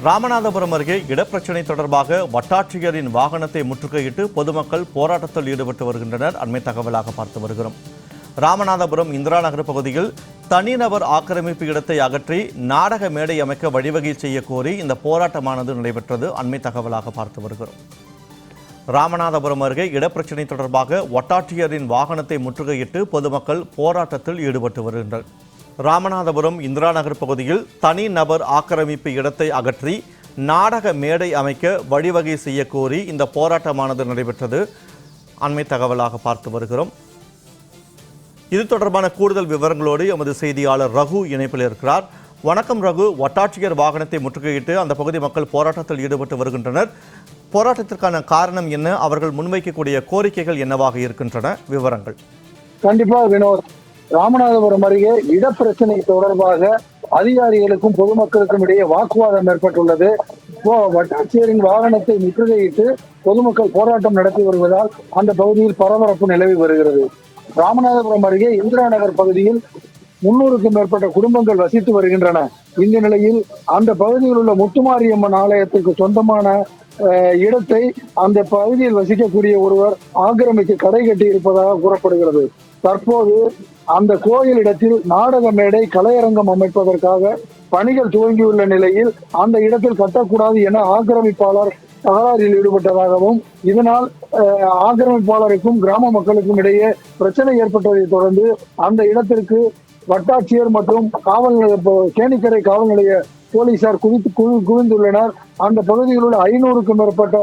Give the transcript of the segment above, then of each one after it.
ராமநாதபுரம் அருகே இடப்பிரச்சினை தொடர்பாக வட்டாட்சியரின் வாகனத்தை முற்றுகையிட்டு பொதுமக்கள் போராட்டத்தில் ஈடுபட்டு வருகின்றனர். அண்மை தகவலாக பார்த்து வருகிறோம். ராமநாதபுரம் இந்திரா நகர் பகுதியில் தனிநபர் ஆக்கிரமிப்பு இடத்தை அகற்றி நாடக மேடை அமைக்க வழிவகை செய்ய கோரி இந்த போராட்டமானது நடைபெற்றது. அண்மை தகவலாக பார்த்து வருகிறோம். ராமநாதபுரம் அருகே இடப்பிரச்சினை தொடர்பாக வட்டாட்சியரின் வாகனத்தை முற்றுகையிட்டு பொதுமக்கள் போராட்டத்தில் ஈடுபட்டு வருகின்றனர். ராமநாதபுரம் இந்திரா நகர் பகுதியில் தனி நபர் ஆக்கிரமிப்பு இடத்தை அகற்றி நாடக மேடை அமைக்க வழிவகை செய்ய கோரி இந்த போராட்டமானது நடைபெற்றது. அண்மை தகவலாக பார்த்து வருகிறோம். இது தொடர்பான கூடுதல் விவரங்களோடு எமது செய்தியாளர் ரகு இணைப்பில் இருக்கிறார். வணக்கம் ரகு. வட்டாட்சியர் வாகனத்தை முற்றுகையிட்டு அந்த பகுதி மக்கள் போராட்டத்தில் ஈடுபட்டு வருகின்றனர். போராட்டத்திற்கான காரணம் என்ன? அவர்கள் முன்வைக்கக்கூடிய கோரிக்கைகள் என்னவாக இருக்கின்றன? விவரங்கள். கண்டிப்பாக வினோத், ராமநாதபுரம் அருகே இடப்பிரச்சனை தொடர்பாக அதிகாரிகளுக்கும் பொதுமக்களுக்கும் இடையே வாக்குவாதம் ஏற்பட்டுள்ளது. வட்டாட்சியரின் வாகனத்தை முற்றுகையிட்டு பொதுமக்கள் போராட்டம் நடத்தி வருவதால் அந்த பகுதியில் பரபரப்பு நிலவி வருகிறது. ராமநாதபுரம் அருகே இந்திரா நகர் பகுதியில் 300க்கும் மேற்பட்ட குடும்பங்கள் வசித்து வருகின்றன. இந்த நிலையில் அந்த பகுதியில் உள்ள முத்துமாரியம்மன் ஆலயத்திற்கு சொந்தமான இடத்தை அந்த பகுதியில் வசிக்கக்கூடிய ஒருவர் ஆக்கிரமித்து கடை கட்டி இருப்பதாக கூறப்படுகிறது. தற்போது அந்த கோயில் இடத்தில் நாடக மேடை கலையரங்கம் அமைப்பதற்காக பணிகள் துவங்கியுள்ள நிலையில் அந்த இடத்தில் கட்டக்கூடாது என ஆக்கிரமிப்பாளர் தகராறில் ஈடுபட்டதாகவும் இதனால் ஆக்கிரமிப்பாளருக்கும் கிராம மக்களுக்கும் இடையே பிரச்சனை ஏற்பட்டதை தொடர்ந்து அந்த இடத்திற்கு வட்டாட்சியர் மற்றும் காவல் கேணிக்கரை காவல் நிலைய போலீசார் குவிந்துள்ளனர். அந்த பகுதியில் உள்ள 500க்கும் மேற்பட்ட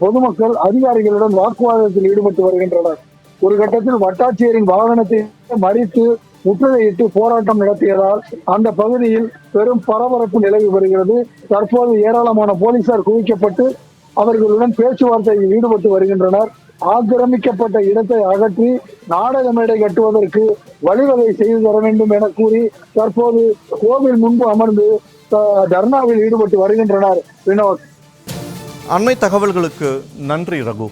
பொதுமக்கள் அதிகாரிகளுடன் வாக்குவாதத்தில் ஈடுபட்டு வருகின்றனர். ஒரு கட்டத்தில் வட்டாட்சியரின் வாகனத்தை மறித்து முற்றுகையிட்டு போராட்டம் நடத்தியதால் அந்த பகுதியில் பெரும் பரபரப்பு நிலவி வருகிறது. தற்போது ஏராளமான போலீசார் குவிக்கப்பட்டு அவர்களுடன் பேச்சுவார்த்தையில் ஈடுபட்டு வருகின்றனர். ஆக்கிரமிக்கப்பட்ட இடத்தை அகற்றி நாடக மேடை கட்டுவதற்கு வழிவகை செய்து தர வேண்டும் என கூறி தற்போது கோவில் முன்பு அமர்ந்து தர்ணாவில் ஈடுபட்டு வருகின்றனர். வினோத், அண்மை தகவல்களுக்கு நன்றி ரகு.